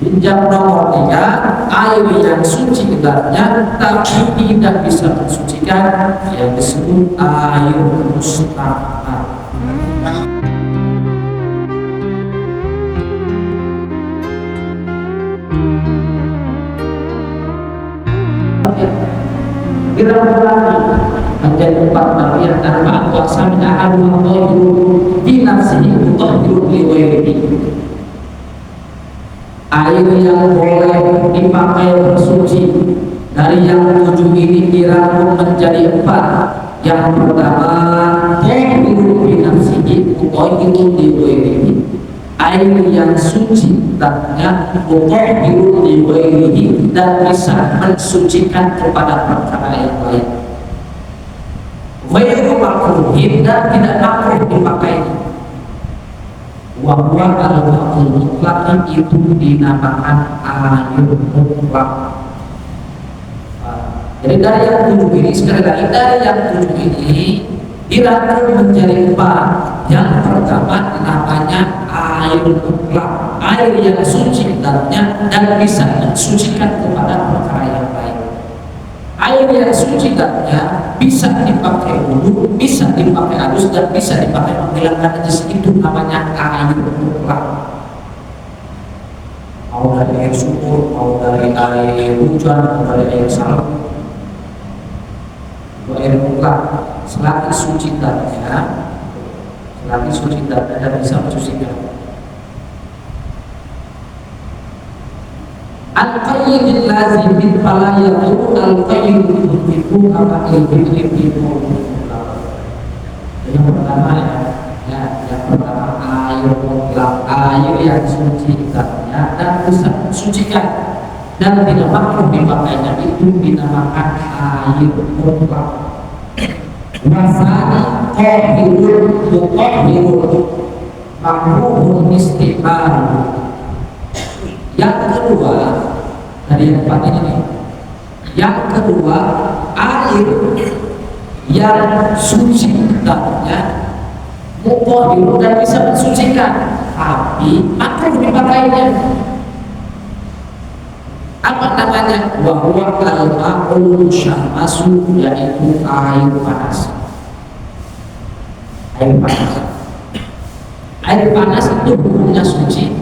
Yang nomor 3, air yang suci gelarnya tapi tidak bisa mensucikan, yang disebut air mustahab. Dirangkai menjadi 4 bagian arba'at wa samina al-mutahhiru bi nafsihi mutahhiru li ghairihi. Air yang boleh dipakai bersuci dari yang 7 ini dirangkum menjadi 4. Yang pertama, tahhiru bi nafsihi mutahhiru li ghairihi. Air yang suci tanya mutahhiru li ghairihi, dan bisa mensucikan kepada perkara yang lain. Ghairu makruhin, dan tidak makruh dipakai. Wa huwa al-ma'ul mutlaq, itu dinamakan air mutlak. Jadi dari yang 7 ini, sekali lagi dari yang 7 ini dirangkum menjadi 4. Yang pertama namanya air mutlak, air yang suci datnya dan bisa mensucikan kepada perkara yang lain. Air yang suci datnya bisa dipakai wudu, bisa dipakai adus, dan bisa dipakai menghilangkan najis. Itu namanya air mutlak. Mau dari air sumur, mau dari air hujan, mau dari air salju, air mutlak selagi suci datnya, selagi suci datnya dan bisa mensucikan. Al-qayyid lazim fala yaqul al-qayyid itu apa itu. Yang pertama yang pertama air mutlak, air yang suci datnya dan bisa mensucikan dan tidak makruh dipakainya, itu dinamakan air mutlak. Masani tahirul mutahhirul makruhun istiqbal. Yang kedua dari yang 4 ini, yang kedua air yang suci datnya mutahhirun dan bisa mensucikan, tapi makruh dipakainya. Apa namanya? Wa huwa al-ma'ul syammasu, yaitu air panas. Air panas. Air panas itu hukumnya suci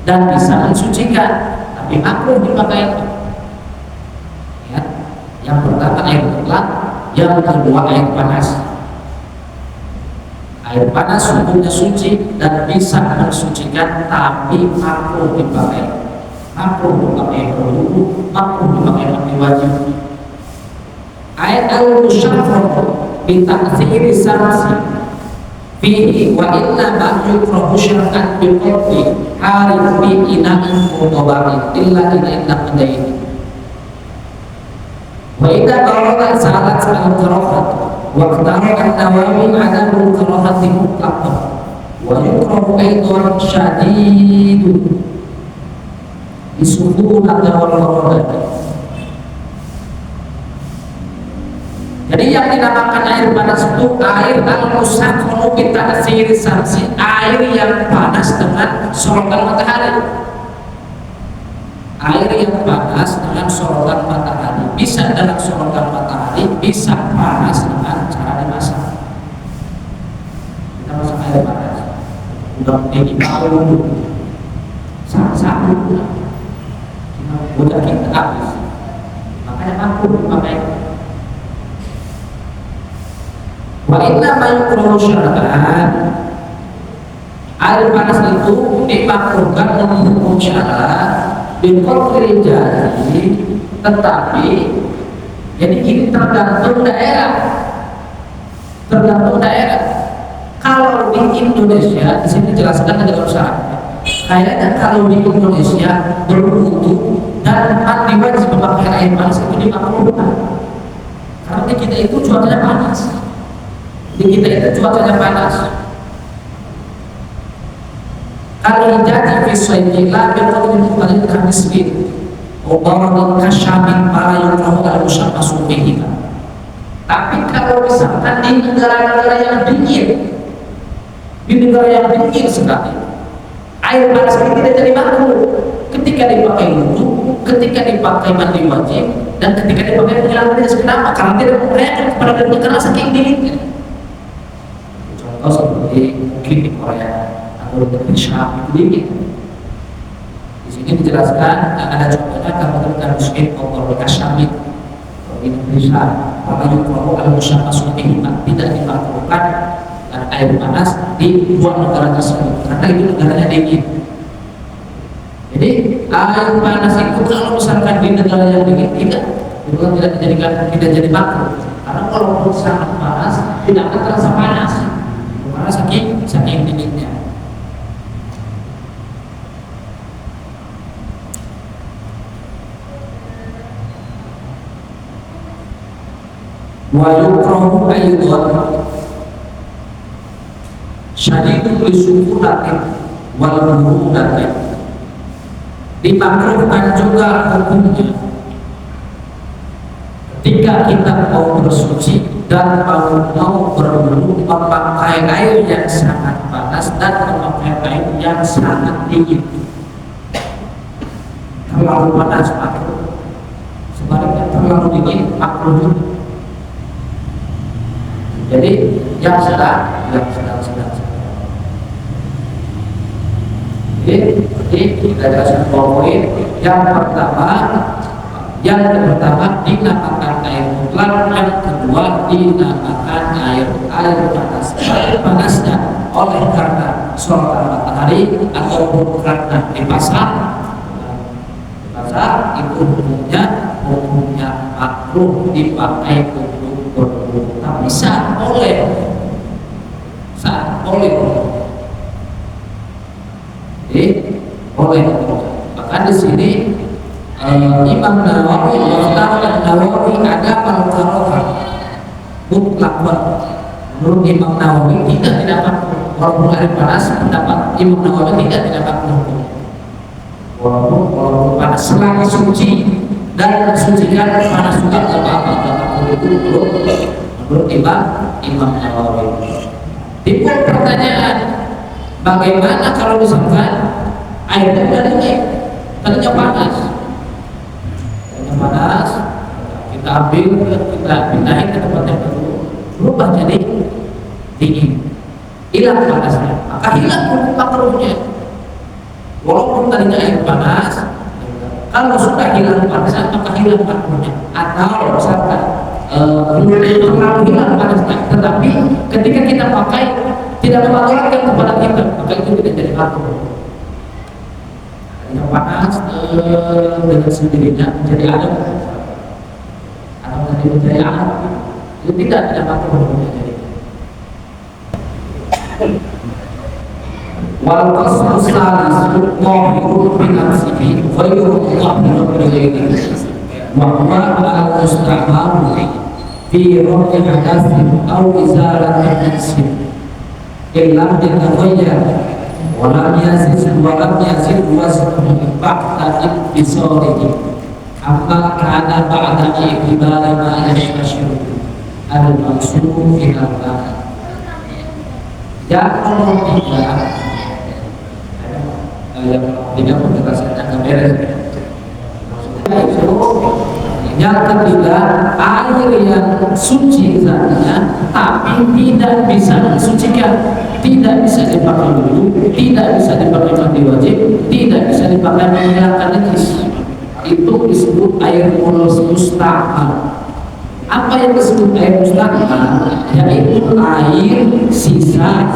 dan bisa mensucikan, tapi makruh dipakai. Ya. Yang pertama air mutlak, yang kedua air panas. Air panas hukumnya suci dan bisa mensucikan, tapi makruh dipakai. Makruh dipakai berwudu, makruh dipakai mandi wajib. Ayat al-musyaffar bi ta'thiri samsi fihi wa inna ma yukrahu syar'an bi qadri harif bi ina'in mutabarin illa inna qadaini. Wa idza qara'at salat al-qira'at wa qtara an-nawawi 'ala al-qira'ati mutlaqan wa yukrahu aidan syadidun disuruh ada orang-orang. Jadi yang dinamakan air panas itu air al-musakhkhar bi ta'thir samsi, air yang panas dengan sorotan matahari. Air yang panas dengan sorotan matahari, bisa dengan sorotan matahari, bisa panas dengan cara dimasak. Kita masak air panas, udah dibau, satu udah kita habis, makanya mampu dipakai. Wa inna ma yukrahu syar'an, air panas itu dimakruhkan dengan hukum syara bil qadri jadi, tetapi jadi ini tergantung daerah. Tergantung daerah. Kalau di Indonesia, di sini dijelaskan dalam syaratnya. Kayaknya kalau di Indonesia berwudu dan mandi wajib memakai air panas itu dimakruhkan. Karena di kita itu cuacanya panas. Di kita itu cuacanya panas. Kalau jadi fisailah betul itu hadis bin Ubaradun kasyamin para yukrahu al-musyammasu bihi. Tapi kalau misalkan di negara-negara yang dingin, di negara yang dingin sekali, Air panas ini tidak jadi makruh ketika dipakai wudhu, ketika dipakai mandi wajib, dan ketika dipakai menghilangkan hadas. Kenapa? Karena tidak membahayakan kepada dirinya karena saking dinginnya. Contoh seperti mungkin di Korea atau di Syam itu dingin. Di sini dijelaskan ada contohnya kalau muslim atau kasyamit di Indonesia, maka yukrahu al-musyafasutihima, tidak dimakruhkan air panas di dua negara tersebut karena itu negaranya dingin. Jadi air panas itu kalau misalkan di negara yang dingin tidak jadi makruh, karena kalau sangat panas tidak akan terasa panas karena saking dinginnya. Wa yukrahu ayyudan syadidul lisukuratin wal burudatin, dimakruhkan juga hukumnya ketika kita mau bersuci dan mau berwudu memakai air yang sangat panas dan memakai air yang sangat dingin. Terlalu panas makruh, sebaliknya terlalu dingin makruh. Jadi yang sedang. Jadi kita jelaskan poin yang pertama dinamakan air mutlak, yang kedua dinamakan air panas. Air panasnya oleh karena sorotan matahari ataupun karena di pasar itu hukumnya makruh dipakai untuk berwudu. Tapi saat oleh bahkan di sini Imam Nawawi ada al-karohah mutlakwan. Menurut Imam Nawawi tidak walaupun air panas, pendapat Imam Nawawi tidak makruh walaupun panas selagi suci dan mensucikan panas juga apa-apa menurut Imam Nawawi. Timbul pertanyaan, bagaimana kalau misalkan airnya udah dingin, tadinya panas, kita ambil, kita pindahin ke tempat yang baru, berubah jadi dingin, hilang panasnya, maka hilang makruhnya. Walaupun tadinya air panas, kalau sudah hilang panasnya, maka hilang makruhnya. Atau misalkan terlalu hilang panasnya, tetapi ketika kita pakai tidak membatalkan kepada kita, maka itu tidak jadi makruh. Yang panas dengan sendirinya menjadi adem atau menjadi air, itu tidak makruh menjadi. Wal qasmu salis qahirun bi nafsihi ghairu qahirun bi ghairihi wa huwa al-mustahab fi rafi hadatsin aw izalati najsin illa yataghayyar wa lam yazid wasfuhu ba'da ibtisarihi amma kana ba'da ibtibari ma yashtashiru al-maqsud ila Allah. Yang tidak penjelasannya agak beres. Yang ketiga, air yang suci zatnya tapi tidak bisa mensucikan, tidak bisa dipakai wudhu, tidak bisa dipakai mandi wajib, tidak bisa dipakai menghilangkan najis. Itu disebut air mustahab. Apa yang disebut air mustahab? Yaitu air sisa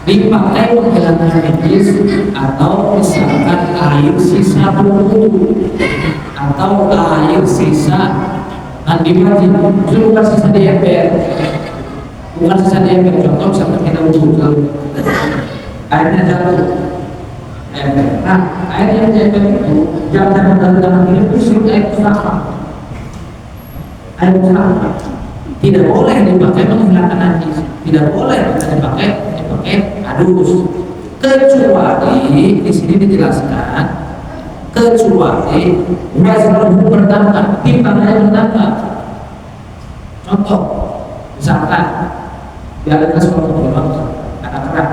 dipakai menghilangkan najis, atau misalkan air sisa berwudu, atau air sisa mandi wajib. Itu bukan sisa di ember, contoh misalkan kita wudu airnya jatuh ember. Nah, air yang jatuh itu jangan dalam ini disebut air mustahab. Air mustahab tidak boleh dipakai menghilangkan najis, tidak boleh dipakai adus, kecuali di sini dijelaskan, kecuali waznuhu bertambah, timbangannya bertambah. Contoh, misalkan di ada suatu orang anak-anak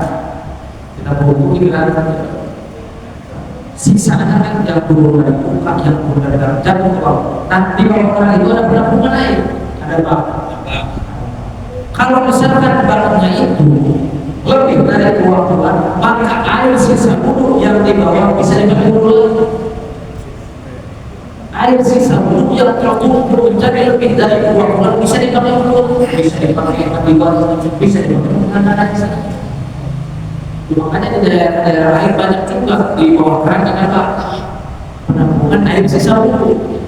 kita berhubung sisanya kan yang turun dari muka, yang turun dari dalam jatuh ke bawah. Nah di bawah orang itu ada penampungan air, ada bak. Kalau misalkan baknya itu lebih dari 2 bulan, maka air sisa wudhu yang di bawah bisa dipakai wudhu lagi. Air sisa wudhu yang terkumpul menjadi lebih dari 2 bulan bisa dipakai wudhu, bisa dipakai mandi wajib, bisa dipakai mengandalkan sana. Makanya di daerah air banyak juga di bawah keran apa penampungan air sisa wudhu,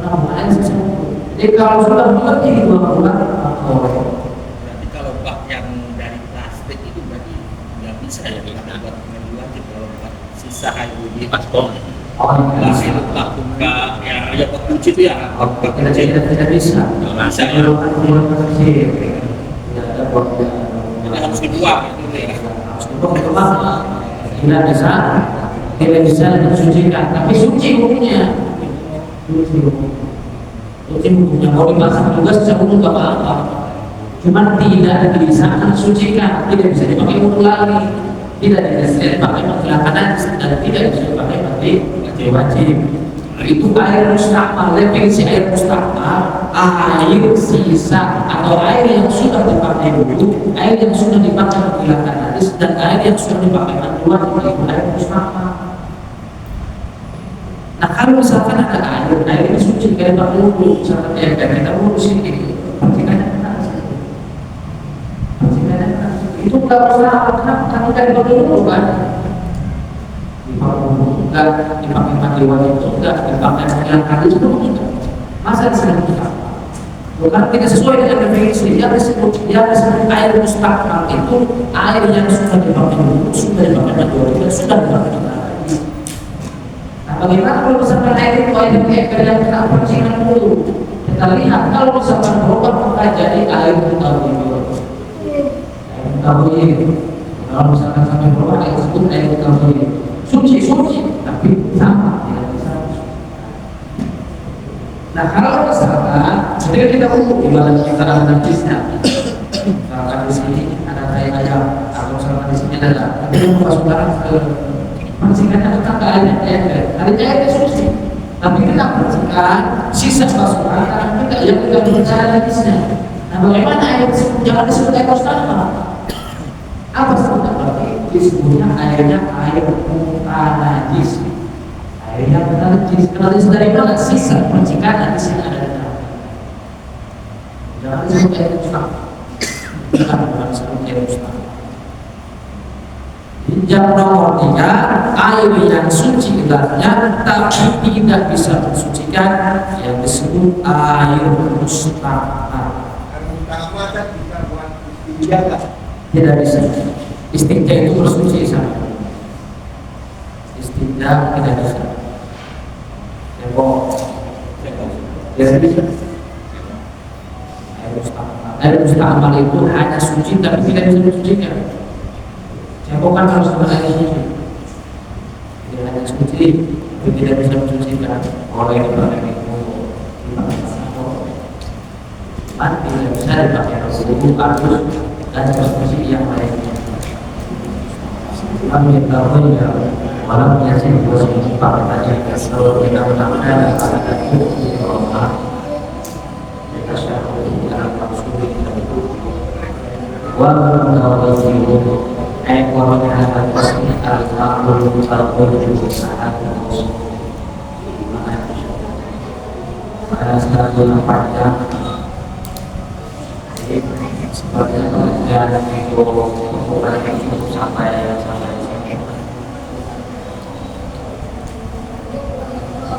penampungan air sisa wudhu. Jadi kalau sudah lebih 2 bulan, berarti kalau bak yang dari plastik itu berarti nggak bisa ya kita buat mandi wajib kalau buat sisa air wudhu paspor. Masih bak buka ya bak kunci itu ya. Tidak bisa. Bisa ya. Jadi harus dibuang itu ya. Tidak bisa disucikan, tapi suci hukumnya. Suci hukumnya mau dimasak juga secara wudhu nggak apa-apa. Cuman tidak bisa mensucikan, tidak bisa dipakai wudhu lagi, tidak bisa dipakai menghilangkan najis dan tidak bisa dipakai mandi wajib. Itu air mustakmal. Definisi air mustakmal, air sisa atau air yang sudah dipakai wudhu, air yang sudah dipakai menghilangkan najis dan air yang sudah dipakai mandi wajib, itu air mustakmal. Nah kalau misalkan ada air ini suci kayak dipakai wudhu, misalkan ya kita wudhu sini, itu nggak masalah, karena kan dipakai wudhu kan, dipakai wudhu enggak, dipakai mandi wajib enggak, dipakai menghilangkan najis itu enggak. Masa disebut mustakmal? Bukan tidak sesuai dengan definisi yang disebut air mustakmal itu air yang sudah dipakai wudhu, sudah dipakai mandi wajib dan sudah dipakai menghilangkan najis. Bagaimana kalau misalkan air itu air yang kita persihkan dulu? Kita lihat kalau misalkan berubah maka jadi air mutawatir. Kalau misalkan sampai berubah air tersebut air mutawatir. Suci, tapi sama tidak bisa. Nah kalau misalkan ketika kita di dalam kita ada najisnya, misalkan di sini ada tai ayam, atau misalkan di sini ada, kita memasukkan ke bersihkan tetangga airnya suci, tapi kita bersihkan sisa masukan karena kita yang tidak percaya najisnya. Nah bagaimana air tersebut jangan disebut air mustakmal? Apa sebutnya? Berarti disebutnya airnya air najis. Airnya najis. Najis dari mana? Sisa percikan najis yang ada di dalam. Jangan disebut air mustakmal. Bukan disebut air mustakmal. Yang nomor 3, air yang suci gelarnya tapi tidak bisa mensucikan yang disebut air mustakmal. Tidak bisa. Istinja itu bersuci sama. Istinja tidak bisa. Tidak bisa. Air mustakmal itu hanya suci tapi tidak bisa mensucikan. Cempokan harus dengan air suci. Tidak hanya suci, tapi tidak bisa mensucikan. Kalau ini pakai minum, dipakai tidak bisa dipakai wudhu, kardus, dan suci yang lainnya. Kami tahu ya, walau biasa dibuat pakai tadi, kalau kita menambahkan ada bukti Allah, kita syarul dalam maksud itu. Walau kalau itu ekor menghadap pasti al-makhluk al-qudus saat pada saat panjang sebagai pengertian itu ukuran itu sampai sini.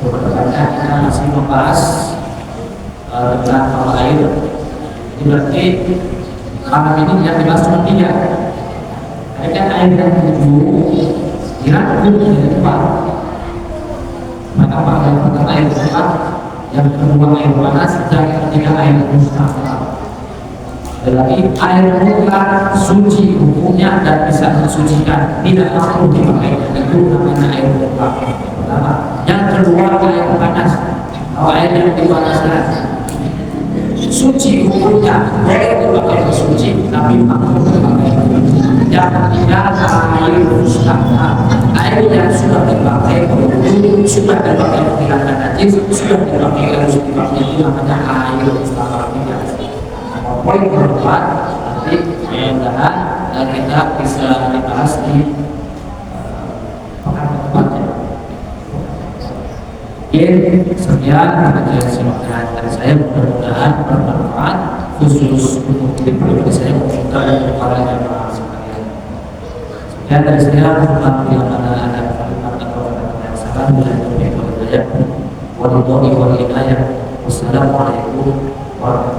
Pertanyaan kita masih membahas tentang hal air. Ini berarti malam ini yang dibahas cuma 3. Kan air yang tujuh dirangkum dari tempat. Maka yang pertama air tempat, yang kedua air panas, dan yang ketiga air mustakmal. Tetapi air mutlak suci hukumnya dan bisa mensucikan, tidak perlu dipakai. Itu namanya air mutlak. Pertama, yang kedua air panas. Kalau air yang dipanaskan suci hukumnya boleh dipakai suci, tapi makruh dipakai. yang ketiga air mustahab, air yang sudah dipakai berwudu, sudah dipakai menghilangkan najis, sudah dipakai harus dipakai, itu namanya air mustahab. Poin keempat nanti mudah-mudahan kita bisa dibahas di pekan depannya. Sekian kajian silakan dari saya, mudah-mudahan bermanfaat khusus untuk pribadi saya untuk para jemaah sekalian. Sekian dari saya, bila mana ada kalimat atau kata yang salah, bila itu wallahualam. Wassalamualaikum warahmatullahi wabarakatuh.